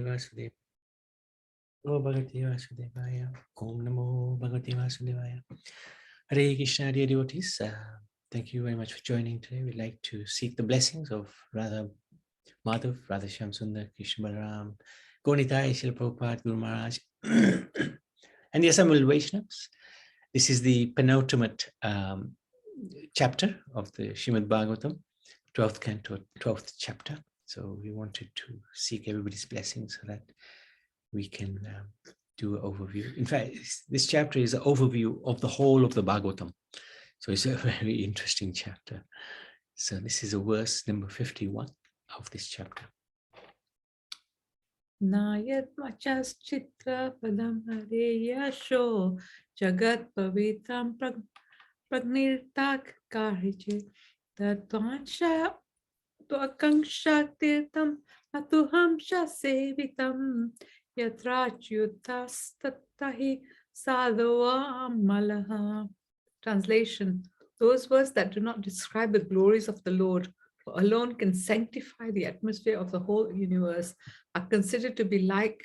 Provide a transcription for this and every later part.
Bhagavate Vasudevaya. Om Bhagavate Vasudevaya. Om Namo Bhagavate Vasudevaya. Hare Krishna, dear devotees. Thank you very much for joining today. We'd like to seek the blessings of Radha Madhav, Radha Shyam Sundar, Krishna Balaram, Gonitai, Srila Prabhupada, Guru Maharaj, and the assembled Vaishnavas. This is the penultimate chapter of the Srimad Bhagavatam, 12th Canto, 12th chapter. So we wanted to seek everybody's blessings so that we can do an overview. In fact, this chapter is an overview of the whole of the Bhagavatam. So it's a very interesting chapter. So this is a verse number 51 of this chapter. Nayat machas chitra padam hareyasho jagat pavitam pragnirtak karije tatvansha tvakangsha tirtam atuhamsha sevitam yatrachyutas tattahi sadhava malaha. Translation: those words that do not describe the glories of the Lord alone can sanctify the atmosphere of the whole universe are considered to be like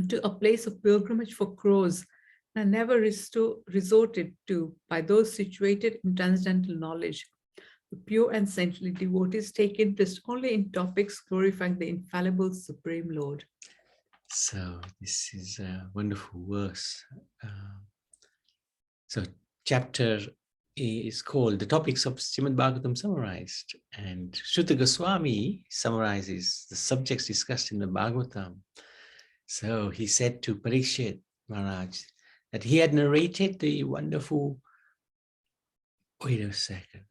to a place of pilgrimage for crows and never resorted to by those situated in transcendental knowledge. The pure and saintly devotees take interest only in topics glorifying the infallible Supreme Lord. So this is a wonderful verse. So chapter is called The Topics of Srimad Bhagavatam Summarized, and Shuta Goswami summarizes the subjects discussed in the Bhagavatam. So he said to Parikshit Maharaj that he had narrated the wonderful, wait a second,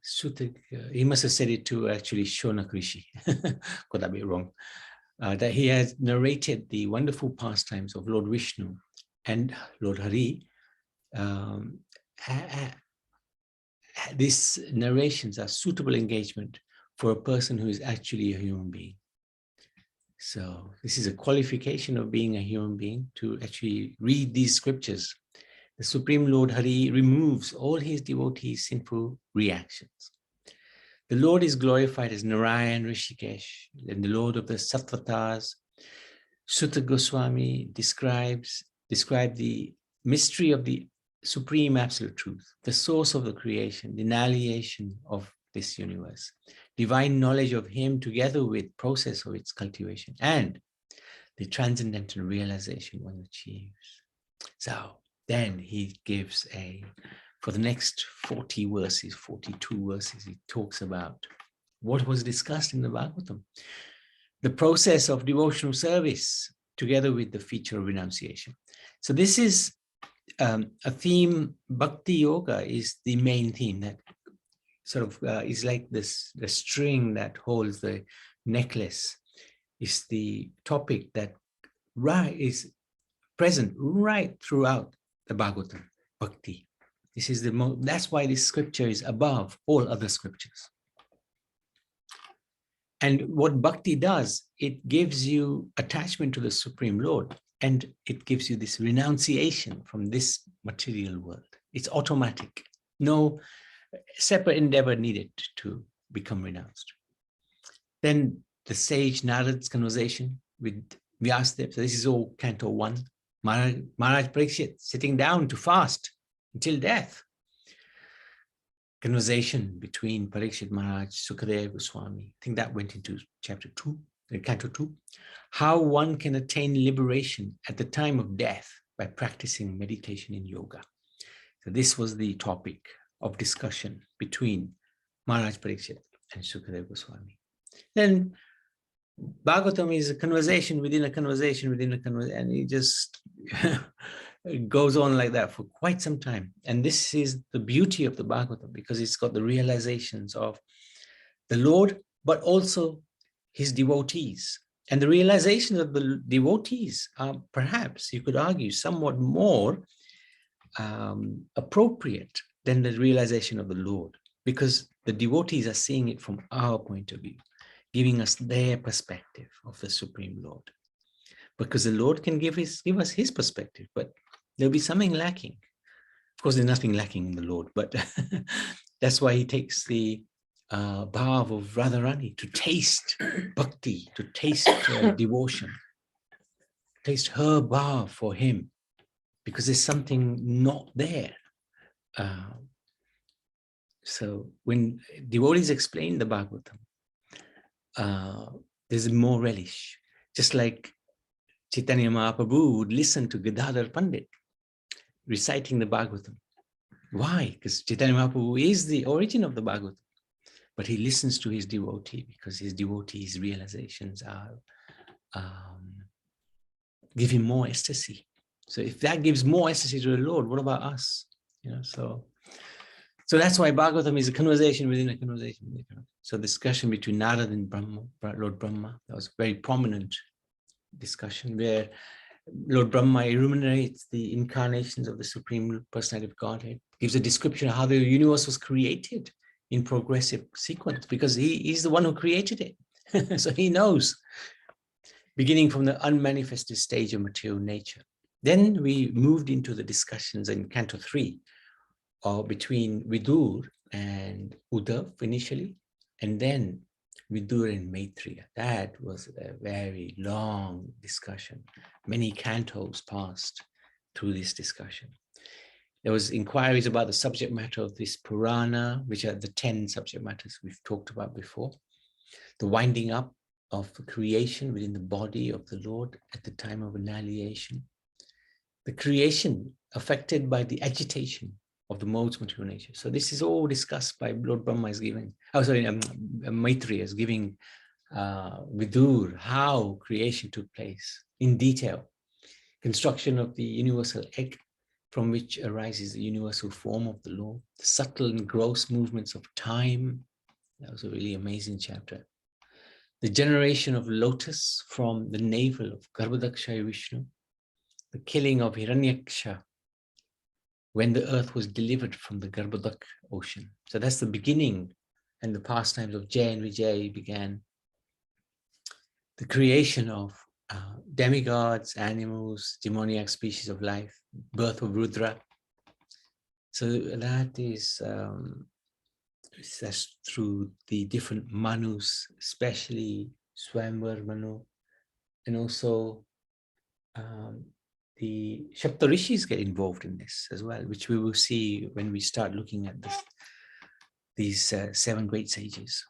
he must have said it to actually Shonak Rishi, could that be wrong? That he has narrated the wonderful pastimes of Lord Vishnu and Lord Hari. These narrations are suitable engagement for a person who is actually a human being. So this is a qualification of being a human being, to actually read these scriptures. The Supreme Lord Hari removes all his devotees' sinful reactions. The Lord is glorified as Narayan Rishikesh, and the Lord of the Sattvatas. Sutta Goswami described the mystery of the Supreme Absolute Truth, the source of the creation, the annihilation of this universe, divine knowledge of him together with process of its cultivation, and the transcendental realization one achieves. So then he gives for the next 40 verses, 42 verses, he talks about what was discussed in the Bhagavatam, the process of devotional service together with the feature of renunciation. So this is a theme. Bhakti yoga is the main theme that sort of is like the string that holds the necklace. Is the topic that is present right throughout the Bhagavatam, Bhakti. This is that's why this scripture is above all other scriptures. And what Bhakti does, it gives you attachment to the Supreme Lord, and it gives you this renunciation from this material world. It's automatic. No separate endeavor needed to become renounced. Then the sage Narad's conversation with Vyasadeva. So this is all Canto 1. Maharaj Parikshit sitting down to fast until death. Conversation between Parikshit Maharaj, Sukadeva Goswami. I think that went into chapter 2, Canto 2. How one can attain liberation at the time of death by practicing meditation in yoga. So this was the topic of discussion between Maharaj Parikshit and Sukadeva Goswami. Then Bhagavatam is a conversation within a conversation within a conversation, and it just it goes on like that for quite some time. And this is the beauty of the Bhagavatam, because it's got the realizations of the Lord, but also his devotees. And the realizations of the devotees are perhaps, you could argue, somewhat more appropriate than the realization of the Lord, because the devotees are seeing it from our point of view, giving us their perspective of the Supreme Lord. Because the Lord can give us his perspective, but there'll be something lacking. Of course, there's nothing lacking in the Lord, but that's why he takes the bhav of Radharani to taste bhakti, to taste devotion. placed her bar for him because there's something not there. So when devotees explain the Bhagavatam, there's more relish. Just like Chaitanya Mahaprabhu would listen to Gadadhar Pandit reciting the Bhagavatam. Why? Because Chaitanya Mahaprabhu is the origin of the Bhagavatam. But he listens to his devotee because his devotee's realizations are give him more ecstasy. So if that gives more ecstasy to the Lord, what about us? So that's why Bhagavatam is a conversation within a conversation. So discussion between Narad and Brahma, Lord Brahma, that was a very prominent discussion where Lord Brahma illuminates the incarnations of the Supreme Personality of Godhead, gives a description of how the universe was created in progressive sequence, because he's the one who created it. So he knows, beginning from the unmanifested stage of material nature. Then we moved into the discussions in Canto 3, between Vidur and Uddhav initially, and then Vidur and Maitreya. That was a very long discussion. Many cantos passed through this discussion. There was inquiries about the subject matter of this Purana, which are the 10 subject matters we've talked about before. The winding up of creation within the body of the Lord at the time of annihilation. The creation affected by the agitation of the modes of material nature. So this is all discussed by Lord Brahma is giving, Maitreya is giving Vidur how creation took place in detail. Construction of the universal egg, from which arises the universal form of the Lord, the subtle and gross movements of time. That was a really amazing chapter. The generation of lotus from the navel of Garbhodaksha Vishnu, the killing of Hiranyaksha when the earth was delivered from the Garbhodak ocean. So that's the beginning, and the pastimes of Jay and Vijay began. The creation of demigods, animals, demoniac species of life, birth of Rudra. So that is that's through the different Manus, especially Swamvar Manu, and also the Shaptarishis get involved in this as well, which we will see when we start looking at these 7 great sages.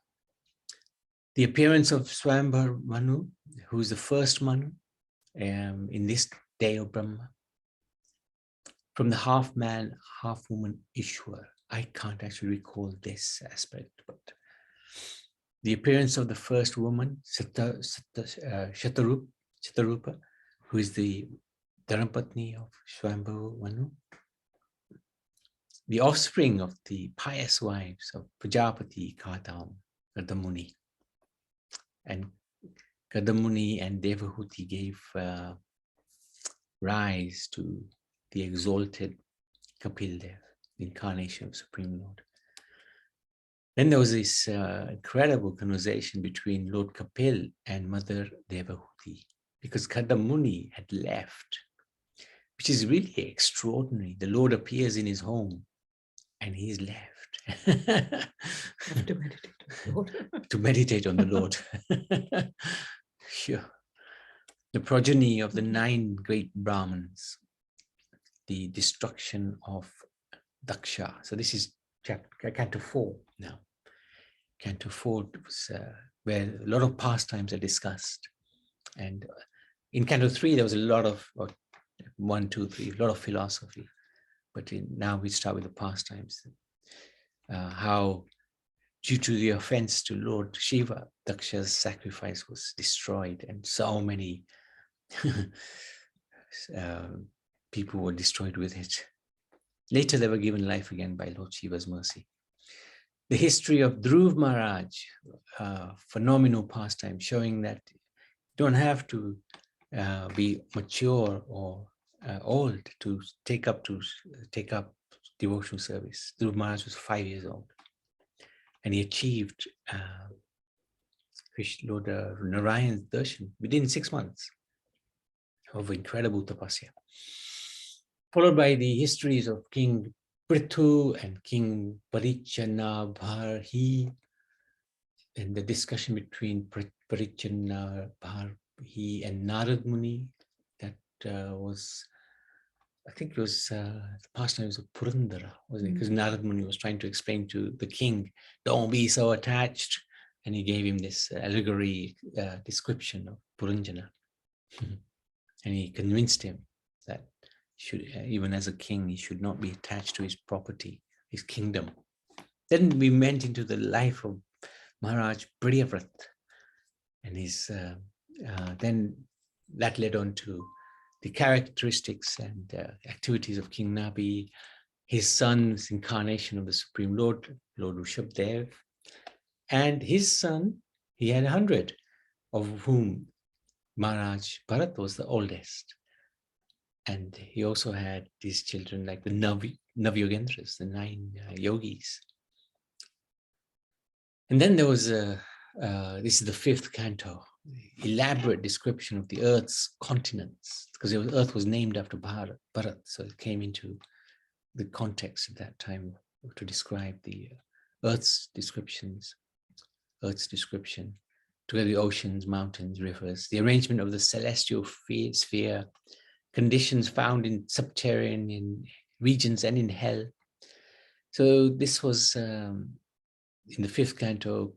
The appearance of Swamvar Manu, who is the first Manu in this day of Brahma, from the half man, half woman Ishwar. I can't actually recall this aspect, but the appearance of the first woman, Shatarupa, who is the Dharmapatni of Swambhu Manu, the offspring of the pious wives of Pujapati, Kadam, Kadamuni. And Kadamuni and Devahuti gave rise to the exalted Kapildev, the incarnation of Supreme Lord. Then there was this incredible conversation between Lord Kapil and Mother Devahuti, because Kadamuni had left, which is really extraordinary. The Lord appears in his home and he's left. Have to meditate on the Lord. To meditate on the Lord. Sure. The progeny of the 9 great Brahmins, the destruction of Daksha. So this is Canto 4 now. Canto 4 was where a lot of pastimes are discussed. And in Canto 3, there was a lot of, 1, 2, 3, a lot of philosophy. But now we start with the pastimes. How, due to the offense to Lord Shiva, Daksha's sacrifice was destroyed, and so many people were destroyed with it. Later, they were given life again by Lord Shiva's mercy. The history of Dhruv Maharaj, phenomenal pastime, showing that you don't have to be mature or old to take up devotional service. Dhruv Maharaj was 5 years old, and he achieved Lord Narayan's darshan within 6 months of incredible tapasya. Followed by the histories of King Prithu and King Parichanabharhi, and the discussion between Parichanabharhi and Narad Muni, that was, I think it was the pastimes of Purandara, wasn't it? Because Narad Muni was trying to explain to the king, don't be so attached. And he gave him this allegory description of Puranjana. And he convinced him that should, even as a king, he should not be attached to his property, his kingdom. Then we went into the life of Maharaj Priyavrat. And his, then that led on to the characteristics and activities of King Nabi, his son's incarnation of the Supreme Lord, Lord Rishabdev, and his son, he had 100, of whom Maharaj Bharat was the oldest. And he also had these children like the Navyogendras, the 9 yogis. And then there was this is the 5th canto, elaborate description of the Earth's continents, because the Earth was named after Bharat, so it came into the context at that time to describe the Earth's description, together the oceans, mountains, rivers, the arrangement of the celestial sphere, conditions found in subterranean regions and in hell. So this was in the 5th canto,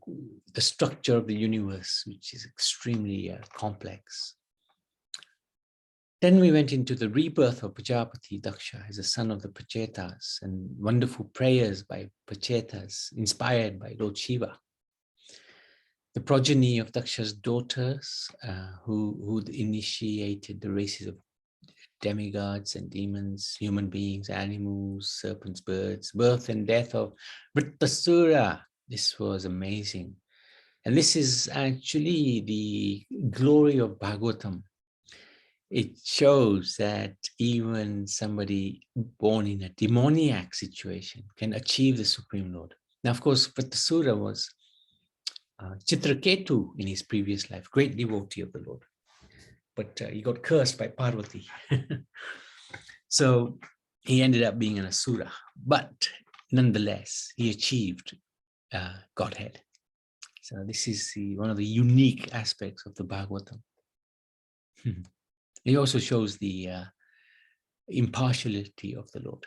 the structure of the universe, which is extremely complex. Then we went into the rebirth of Pujapati Daksha as a son of the Pachetas, and wonderful prayers by Pachetas inspired by Lord Shiva. The progeny of Daksha's daughters who initiated the races of demigods and demons, human beings, animals, serpents, birds, birth and death of Vrittasura. This was amazing. And this is actually the glory of Bhagavatam. It shows that even somebody born in a demoniac situation can achieve the Supreme Lord. Now, of course, Vrittasura was Chitraketu in his previous life, great devotee of the Lord. But he got cursed by Parvati. So he ended up being an Asura. But nonetheless, he achieved Godhead. So this is one of the unique aspects of the Bhagavatam. It also shows the impartiality of the Lord.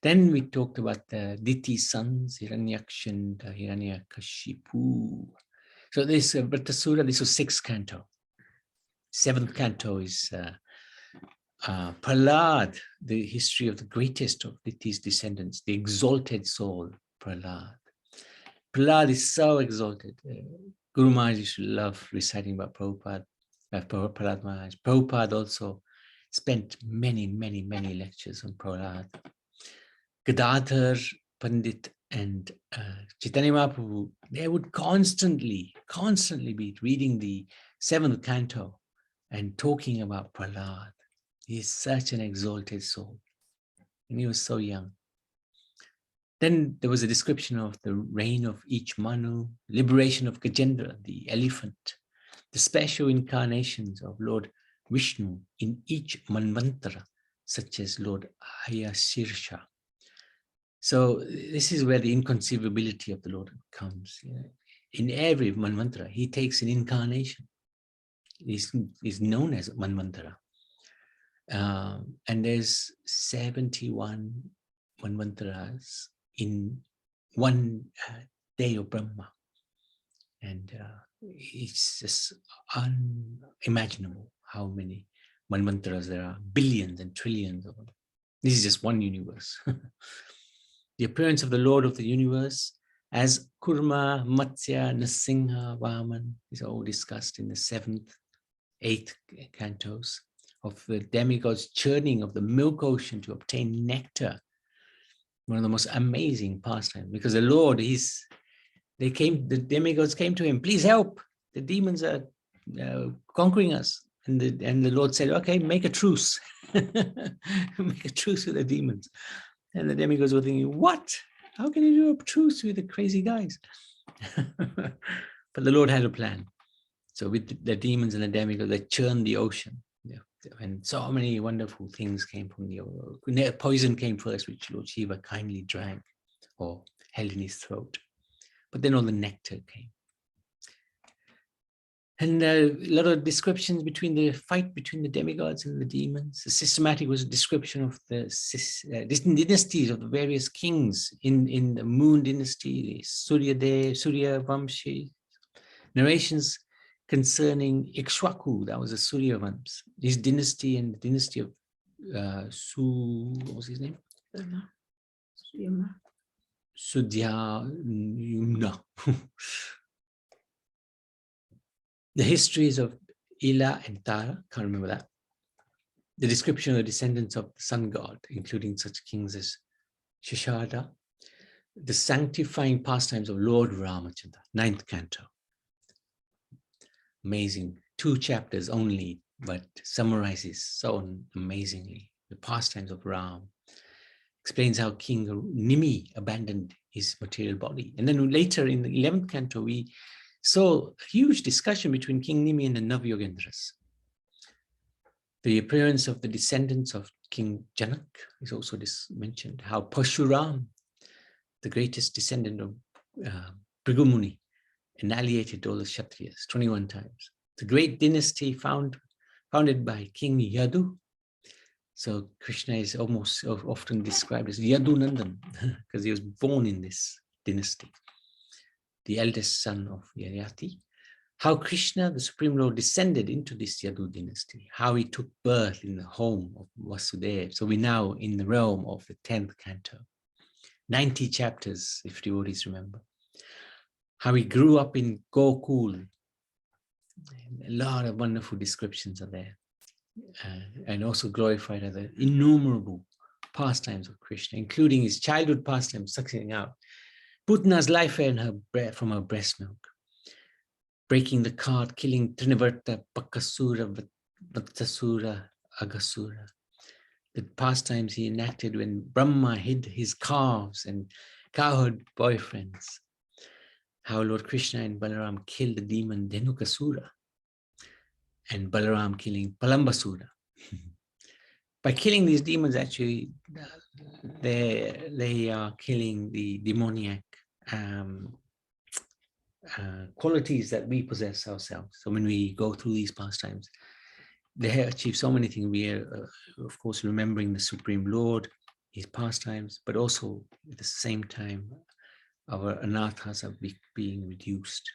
Then we talked about the Diti's sons, Hiranyaksha and Hiranyakashipu. So this Vrittasura, this was 6th canto. 7th canto is Prahlad, the history of the greatest of Diti's descendants, the exalted soul, Prahlad. Prahlad is so exalted. Guru Maharaj used to love reciting about Prabhupada, Prahlad Maharaj. Prabhupada also spent many lectures on Prahlad. Gadadhar Pandit and Chaitanya Mahaprabhu, they would constantly be reading the 7th canto and talking about Prahlad. He is such an exalted soul. And he was so young. Then there was a description of the reign of each Manu, liberation of Gajendra, the elephant, the special incarnations of Lord Vishnu in each Manvantara, such as Lord Ayasirsha. So this is where the inconceivability of the Lord comes. In every Manvantara, he takes an incarnation. He's known as Manvantara. And there's 71 Manvantaras in one day of Brahma. And it's just unimaginable how many Manvantaras there are, billions and trillions of them. This is just one universe. The appearance of the Lord of the universe as Kurma, Matsya, Nasingha, Vaman is all discussed in the 7th, 8th cantos of the demigods churning of the milk ocean to obtain nectar. One of the most amazing pastimes, because the Lord, the demigods came to him, please help, the demons are conquering us. And the Lord said, okay, make a truce. Make a truce with the demons. And the demigods were thinking, what? How can you do a truce with the crazy guys? But the Lord had a plan. So with the demons and the demigods, they churned the ocean. And so many wonderful things came from the ocean. Poison came first, which Lord Shiva kindly drank or held in his throat. But then all the nectar came. And a lot of descriptions between the fight between the demigods and the demons. The systematic was a description of the dynasties of the various kings in the moon dynasty, the Surya Vamshi. Narrations concerning Ikshwaku, that was a Surya Vamsh, his dynasty and the dynasty of what was his name? Sudhyayumna. The histories of Ila and Tara, can't remember that. The description of the descendants of the sun god, including such kings as Shishada. The sanctifying pastimes of Lord Ramachandra, 9th canto. Amazing, 2 chapters only, but summarizes so amazingly the pastimes of Ram. Explains how King Nimi abandoned his material body. And then later in the 11th canto, we saw a huge discussion between King Nimi and the Navyogendras. The appearance of the descendants of King Janak is also mentioned, how Pashuram, the greatest descendant of Brigumuni, annihilated all the Kshatriyas 21 times. The great dynasty founded by King Yadu. So Krishna is almost often described as Yadunandan because he was born in this dynasty, the eldest son of Yayati. How Krishna, the Supreme Lord, descended into this Yadu dynasty, how he took birth in the home of Vasudeva. So we're now in the realm of the 10th canto. 90 chapters, if devotees remember. How he grew up in Gokul. A lot of wonderful descriptions are there. And also glorified are the innumerable pastimes of Krishna, including his childhood pastimes, sucking out Putna's life air from her breast milk, breaking the cart, killing Trinivarta, Pakasura, Vattasura, Agasura. The pastimes he enacted when Brahma hid his calves and cowherd boyfriends. How Lord Krishna and Balaram killed the demon Dhenukasura, and Balaram killing Palambasura. By killing these demons, actually, they are killing the demoniac qualities that we possess ourselves. So when we go through these pastimes, they achieve so many things. We are, of course, remembering the Supreme Lord, his pastimes, but also at the same time, our anathas are being reduced,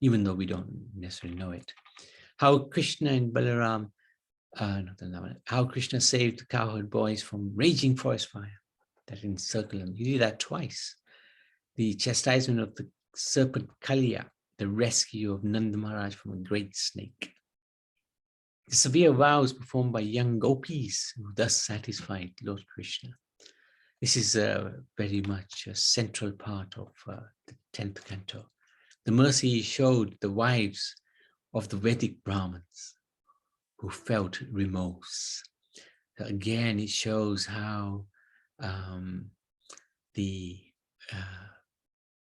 even though we don't necessarily know it. How Krishna and Balaram, how Krishna saved the cowherd boys from raging forest fire that encircled them. He did that twice. The chastisement of the serpent Kaliya, the rescue of Nanda Maharaj from a great snake. The severe vows performed by young gopis who thus satisfied Lord Krishna. This is very much a central part of the 10th canto. The mercy he showed the wives of the Vedic Brahmins who felt remorse. Again, it shows how the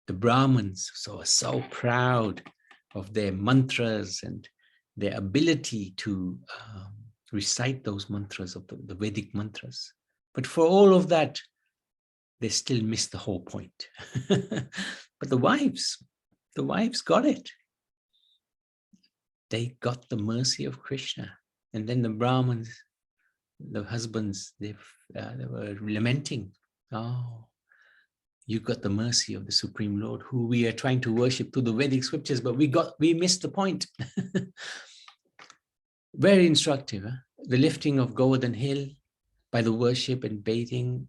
Brahmins are so proud of their mantras and their ability to recite those mantras of the Vedic mantras. But for all of that, they still miss the whole point. But the wives got it. They got the mercy of Krishna. And then the Brahmins, the husbands, they were lamenting, oh, you got the mercy of the Supreme Lord, who we are trying to worship through the Vedic scriptures, but we missed the point. Very instructive. Huh? The lifting of Govardhan Hill by the worship and bathing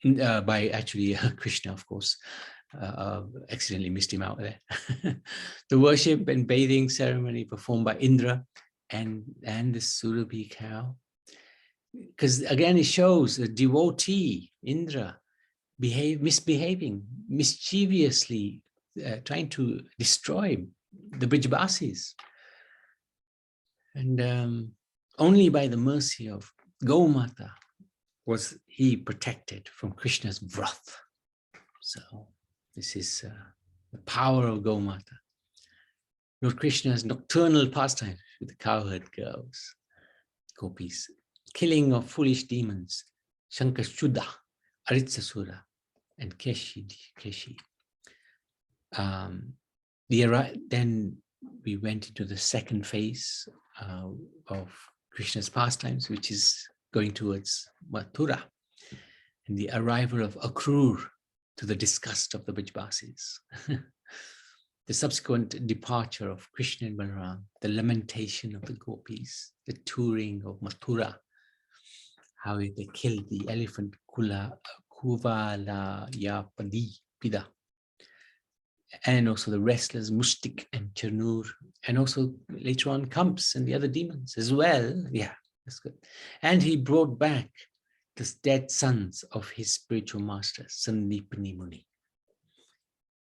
by actually Krishna, of course. Accidentally missed him out there. The worship and bathing ceremony performed by Indra and the Surabhi cow. Because again, it shows a devotee, Indra, misbehaving, mischievously trying to destroy the Brijbasis. And only by the mercy of Gaumata was he protected from Krishna's wrath. So this is the power of Gaumata. Lord Krishna's nocturnal pastimes with the cowherd girls, gopis, killing of foolish demons, Shankashuddha, Aritsasura, and Keshi. Then we went into the second phase of Krishna's pastimes, which is going towards Mathura, and the arrival of Akrur, to the disgust of the Brajbasis. The subsequent departure of Krishna and Balaram, the lamentation of the gopis, the touring of Mathura, how they killed the elephant Kuvala Yapadi Pida, and also the wrestlers Mustik and Chernur, and also later on Kamps and the other demons as well. Yeah, that's good. And he brought back the dead sons of his spiritual master, Sandipani Muni.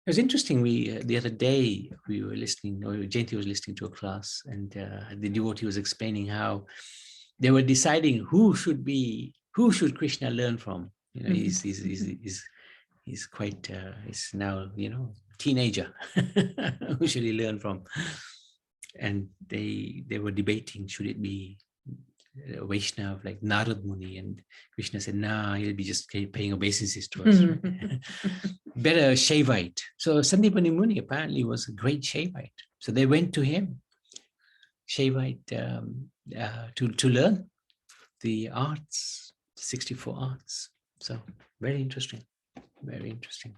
It was interesting. The other day we were listening, or Jayanti was listening to a class, and the devotee was explaining how they were deciding who should Krishna learn from. You know, he's quite he's now, you know, teenager. Who should he learn from? And they were debating, should it be Vaishnav like Narad Muni, and Krishna said, nah, he'll be just paying obeisances to us. Better Shaivite. So Sandipani Muni apparently was a great Shaivite. So they went to him, Shaivite, to learn the arts, 64 arts. So very interesting, very interesting.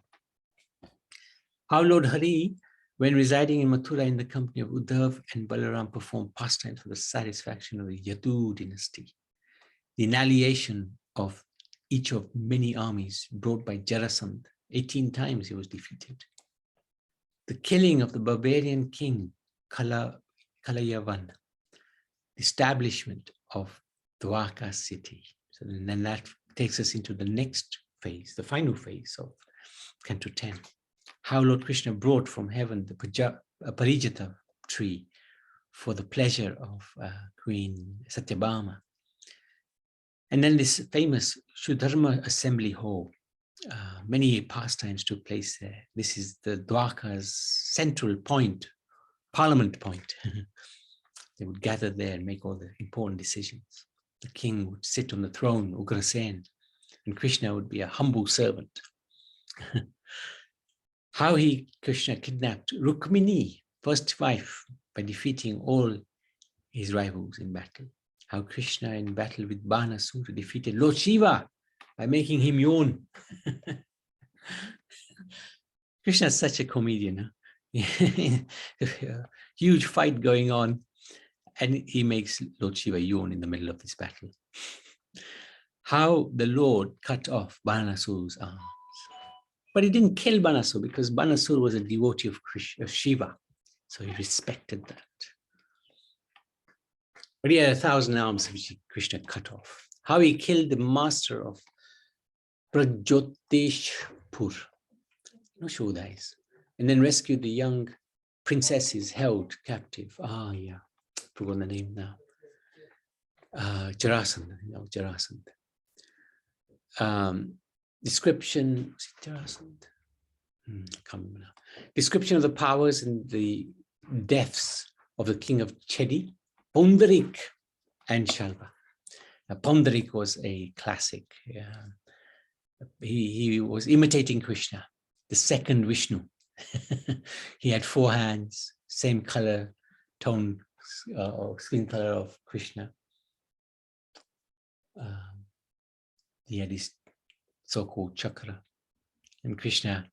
How Lord Hari, when residing in Mathura in the company of Uddhav and Balaram, performed pastimes for the satisfaction of the Yadu dynasty. The annihilation of each of many armies brought by Jarasandh, 18 times he was defeated. The killing of the barbarian king Kalayavan, the establishment of Dwarka city. So then that takes us into the next phase, the final phase of Canto 10. How Lord Krishna brought from heaven the Parijata tree for the pleasure of Queen Satyabhama. And then this famous Sudharma assembly hall, many pastimes took place there. This is the Dwarka's central point, parliament point. They would gather there and make all the important decisions. The king would sit on the throne, Ugrasen, and Krishna would be a humble servant. How Krishna kidnapped Rukmini, first wife, by defeating all his rivals in battle. How Krishna in battle with Banasura defeated Lord Shiva by making him yawn. Krishna is such a comedian. Huh? Huge fight going on, and he makes Lord Shiva yawn in the middle of this battle. How the Lord cut off Banasura's arms. But he didn't kill Banasura because Banasura was a devotee of Shiva. So he respected that. But he had 1,000 arms which Krishna cut off. How he killed the master of Pragjoteshpur, no Shodhais, and then rescued the young princesses held captive. Yeah, forgot the name now. Jarasandh, Jarasandh. Description, Jarasandh? I can't remember now. Description of the powers and the deaths of the king of Chedi, Pondarik and Shalva. Pondarik was a classic. He was imitating Krishna, the second Vishnu. He had 4 hands, same color, tone, or skin color of Krishna. He had his so-called chakra, and Krishna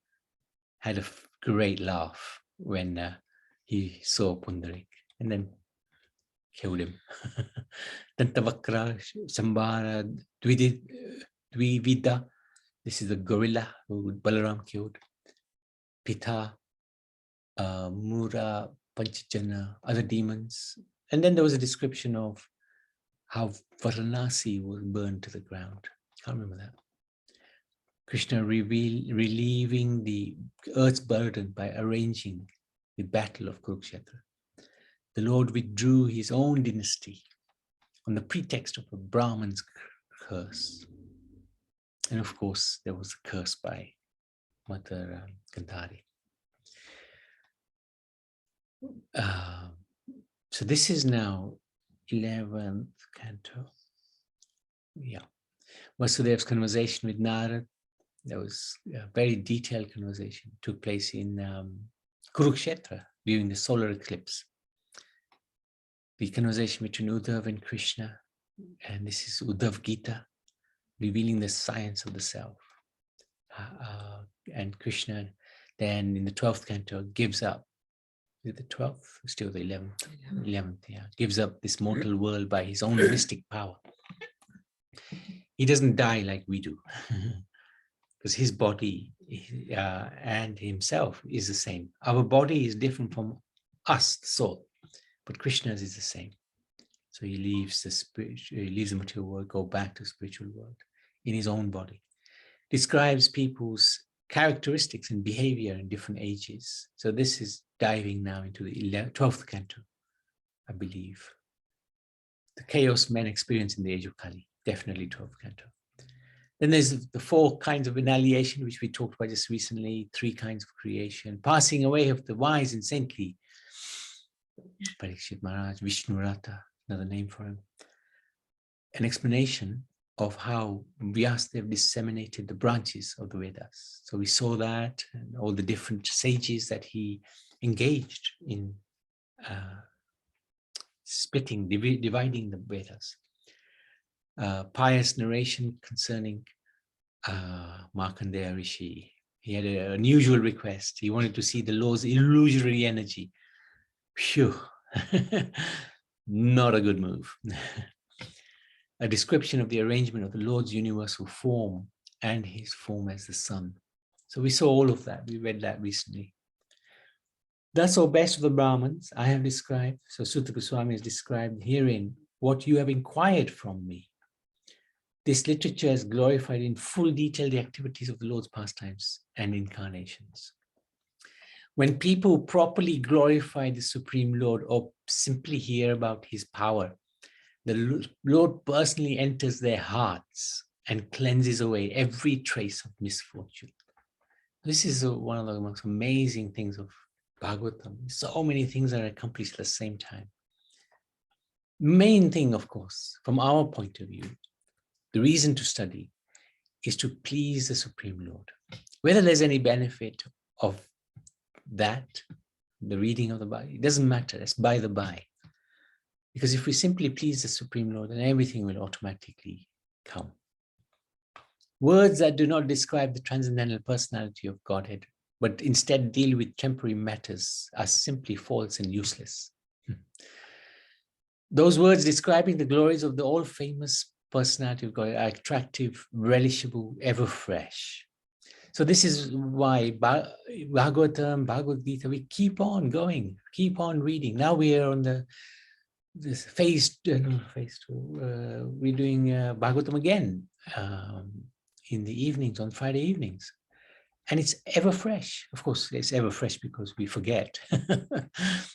had a great laugh when he saw Pundarik, and then killed him. Dantavakra, Sambara, Dvivida, this is the gorilla who Balaram killed. Pita, Mura, Panchajana, other demons. And then there was a description of how Varanasi was burned to the ground. Can't remember that. Krishna relieving the earth's burden by arranging the battle of Kurukshetra. The Lord withdrew his own dynasty on the pretext of a Brahman's curse. And of course, there was a curse by Mother Gandhari. So this is now 11th canto. Yeah. Vasudev's conversation with Narad. There was a very detailed conversation. Took place in Kurukshetra, during the solar eclipse. The conversation between Uddhav and Krishna, and this is Uddhav Gita, revealing the science of the self. And Krishna then in the 12th canto gives up, is it the 12th? Still the 11th, yeah. Gives up this mortal world by his own mystic power. He doesn't die like we do, because his body and himself is the same. Our body is different from us, the soul, but Krishna's is the same. So he leaves the material world, go back to the spiritual world in his own body. Describes people's characteristics and behavior in different ages. So this is diving now into the 12th canto, I believe. The chaos men experience in the age of Kali, definitely 12th canto. Then there's the 4 kinds of annihilation, which we talked about just recently, 3 kinds of creation, passing away of the wise and saintly. Parikshit Maharaj, Vishnu Rata, another name for him. An explanation of how Vyasadeva disseminated the branches of the Vedas. So we saw that, and all the different sages that he engaged in splitting, dividing the Vedas. Pious narration concerning Markandeya Rishi. He had an unusual request. He wanted to see the Lord's illusory energy. Phew, not a good move. A description of the arrangement of the Lord's universal form and his form as the sun. So we saw all of that. We read that recently. Thus, O best of the Brahmins, I have described, so Sutta Goswami has described herein what you have inquired from me. This literature has glorified in full detail the activities of the Lord's pastimes and incarnations. When people properly glorify the Supreme Lord or simply hear about his power, the Lord personally enters their hearts and cleanses away every trace of misfortune. This is one of the most amazing things of Bhagavatam. So many things are accomplished at the same time. Main thing, of course, from our point of view, the reason to study is to please the Supreme Lord. Whether there's any benefit of that, the reading of the Bible, it doesn't matter, it's by the by. Because if we simply please the Supreme Lord, then everything will automatically come. Words that do not describe the transcendental personality of Godhead, but instead deal with temporary matters, are simply false and useless. Those words describing the glories of the all-famous personality of God are attractive, relishable, ever fresh. So this is why Bhagavatam, Bhagavad Gita, we keep on going, keep on reading. Now we are on this phase 2, we're doing Bhagavatam again in the evenings, on Friday evenings. And it's ever fresh. Of course, it's ever fresh because we forget.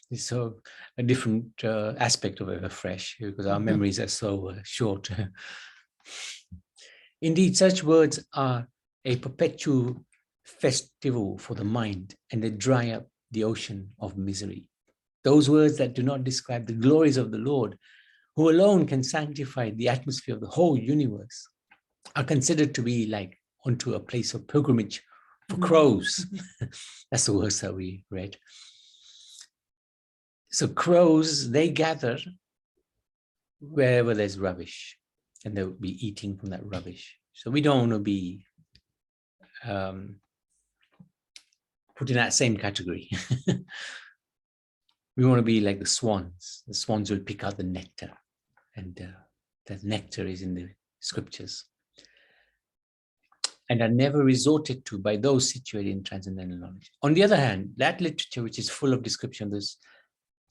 It's so a different aspect of ever fresh because our memories are so short. Indeed, such words are a perpetual festival for the mind, and they dry up the ocean of misery. Those words that do not describe the glories of the Lord, who alone can sanctify the atmosphere of the whole universe, are considered to be like onto a place of pilgrimage for crows. That's the verse that we read. So crows, they gather wherever there's rubbish, and they'll be eating from that rubbish. So we don't want to be put in that same category. We want to be like the swans. The swans will pick out the nectar, and that nectar is in the scriptures, and are never resorted to by those situated in transcendental knowledge. On the other hand, that literature which is full of description of this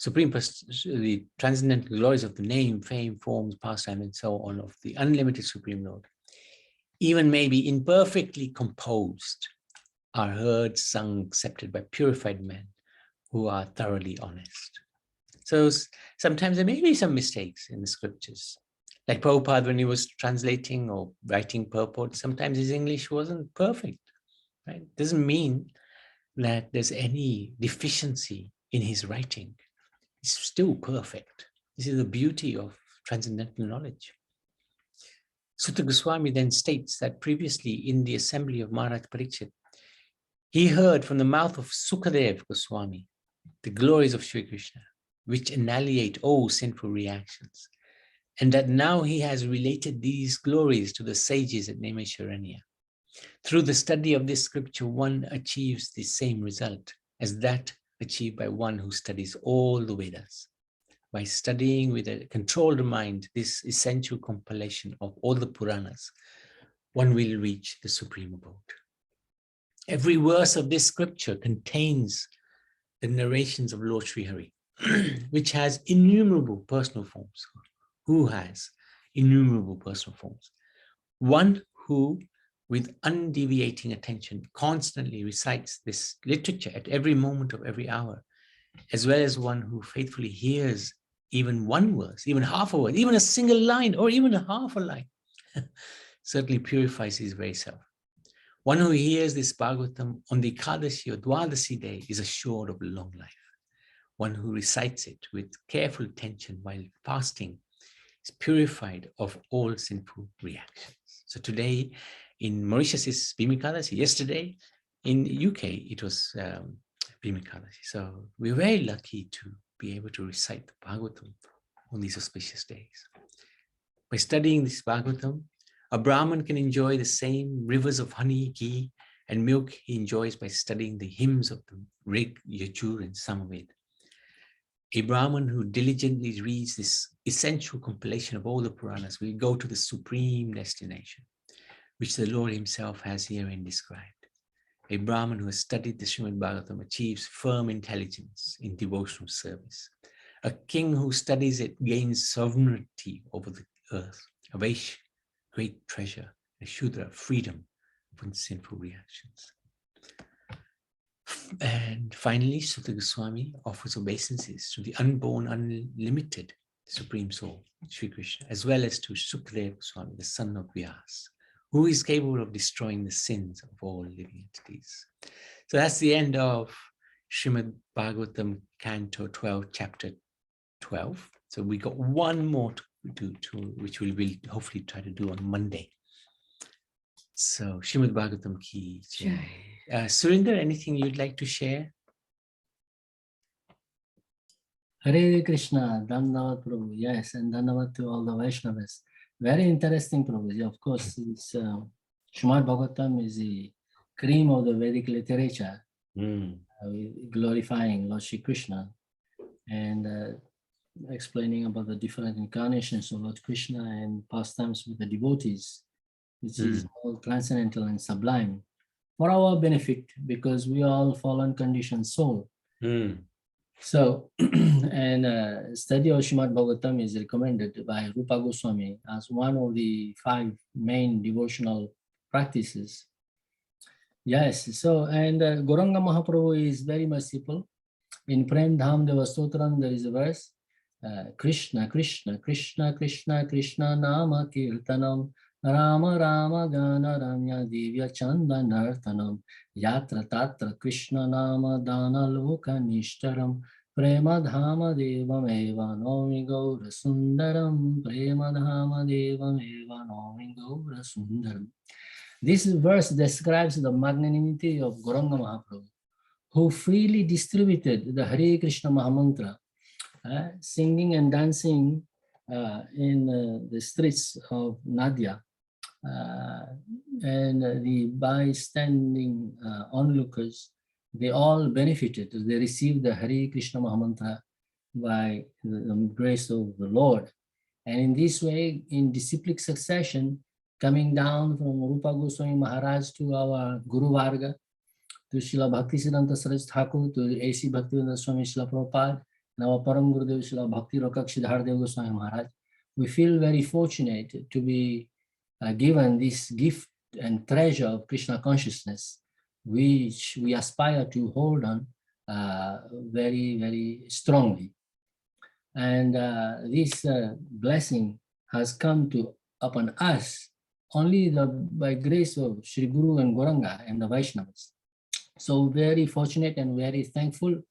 the transcendental glories of the name, fame, forms, pastime, and so on of the unlimited Supreme Lord, even may be imperfectly composed, are heard, sung, accepted by purified men who are thoroughly honest. So sometimes there may be some mistakes in the scriptures. Like Prabhupada, when he was translating or writing purport, sometimes his English wasn't perfect, right? Doesn't mean that there's any deficiency in his writing. It's still perfect. This is the beauty of transcendental knowledge. Sutta Goswami then states that previously in the assembly of Maharaj Parikshit, He heard from the mouth of Sukadev Goswami the glories of Sri Krishna, which annihilate all sinful reactions, and that now he has related these glories to the sages at Naimisharanya. Through the study of this scripture, one achieves the same result as that achieved by one who studies all the Vedas. By studying with a controlled mind this essential compilation of all the Puranas, one will reach the supreme abode. Every verse of this scripture contains the narrations of Lord Sri Hari, which has innumerable personal forms. Who has innumerable personal forms? One who, with undeviating attention, constantly recites this literature at every moment of every hour, as well as one who faithfully hears even one verse, even half a word, even a single line, or even a half a line, certainly purifies his very self. One who hears this Bhagavatam on the Ekadashi or Dwadasi day is assured of long life. One who recites it with careful attention while fasting is purified of all sinful reactions. So today in Mauritius is Bhima Ekadashi. Yesterday in UK it was Bhima Ekadashi. So we're very lucky to be able to recite the Bhagavatam on these auspicious days. By studying this Bhagavatam, a Brahmin can enjoy the same rivers of honey, ghee, and milk he enjoys by studying the hymns of the Rig, Yajur, and Samaved. A Brahmin who diligently reads this essential compilation of all the Puranas will go to the supreme destination, which the Lord himself has herein described. A Brahmin who has studied the Srimad Bhagavatam achieves firm intelligence in devotional service. A king who studies it gains sovereignty over the earth. A Vaishya, great treasure. A Shudra, freedom from sinful reactions. And finally, Sutta Goswami offers obeisances to the unborn, unlimited Supreme Soul, Sri Krishna, as well as to Sukadeva Goswami, the son of Vyas, who is capable of destroying the sins of all living entities. So that's the end of Srimad Bhagavatam, Canto 12, Chapter 12. So we got one more to do, which we will hopefully try to do on Monday. So Srimad Bhagavatam ki jai. Surinder, anything you'd like to share? Hare Krishna, Dhanavad Prabhu. Yes, and Dhanavad to all the Vaishnavas. Very interesting, Prabhu. Of course, it's, Srimad Bhagavatam is the cream of the Vedic literature, glorifying Lord Shri Krishna and explaining about the different incarnations of Lord Krishna and pastimes with the devotees, which is all transcendental and sublime for our benefit, because we are all fallen conditioned soul. So, and study of Srimad Bhagavatam is recommended by Rupa Goswami as one of the 5 main devotional practices. Yes, so, and Gauranga Mahaprabhu is very merciful. In Prem Dham Deva Stotram, there is a verse, Krishna, Krishna, Krishna, Krishna, Krishna, Nama Kirtanam, Rama Rama Gana Ramya Divya Chanda Nartanam, Yatra Tatra Krishna Nama Dana Loka Nishtaram, Prema Dhama Devam Eva Nomi Gaura Sundaram, Prema Dhama Devam Eva Nomi Gaura Sundaram. This verse describes the magnanimity of Gauranga Mahaprabhu, who freely distributed the Hare Krishna Mahamantra, singing and dancing in the streets of Nadia. And the bystanding onlookers, they all benefited. They received the Hare Krishna Mahamantra by the grace of the Lord. And in this way, in disciplic succession, coming down from Rupa Goswami Maharaj to our Guru Varga, to Srila Bhaktisiddhanta Saraswati Thakur, to A.C. Bhaktivedanta Swami Srila Prabhupada, and our Param Gurudev Srila Bhakti Rakak Siddhardev Goswami Maharaj, we feel very fortunate to be given this gift and treasure of Krishna consciousness, which we aspire to hold on very, very strongly. And this blessing has come upon us only by grace of Sri Guru and Gauranga and the Vaishnavas. So very fortunate and very thankful.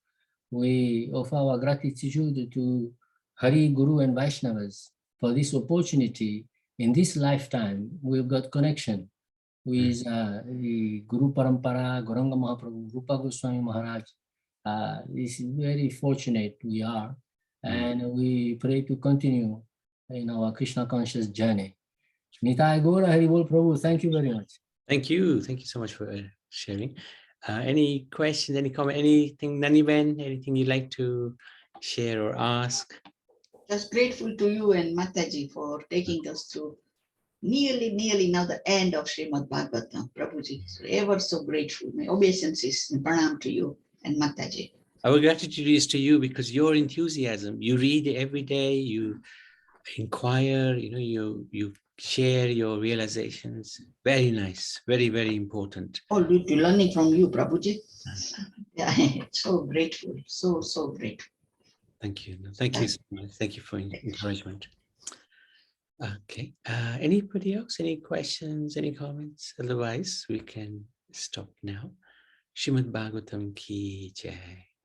We offer our gratitude to Hari, Guru and Vaishnavas for this opportunity. In this lifetime, we've got connection who is the Guru Parampara, Gauranga Mahaprabhu, Rupa Goswami Maharaj. This is very fortunate we are, and we pray to continue in our Krishna conscious journey. Nitai Gaura Haribol Prabhu, thank you very much. Thank you so much for sharing. Any questions, any comment, anything, Naniben, anything you'd like to share or ask? Just grateful to you and Mataji for taking us through nearly now the end of Srimad Bhagavatam, Prabhuji. So ever so grateful. My obeisances and pranam to you and Mataji. Our gratitude is to you because your enthusiasm, you read every day, you inquire, you share your realizations. Very nice, very, very important. All due to learning from you, Prabhuji. Yeah, so grateful, so grateful. Thank you. Thank you so much. Thank you for encouragement. Okay. Anybody else? Any questions? Any comments? Otherwise, we can stop now. Srimad Bhagavatam ki jai.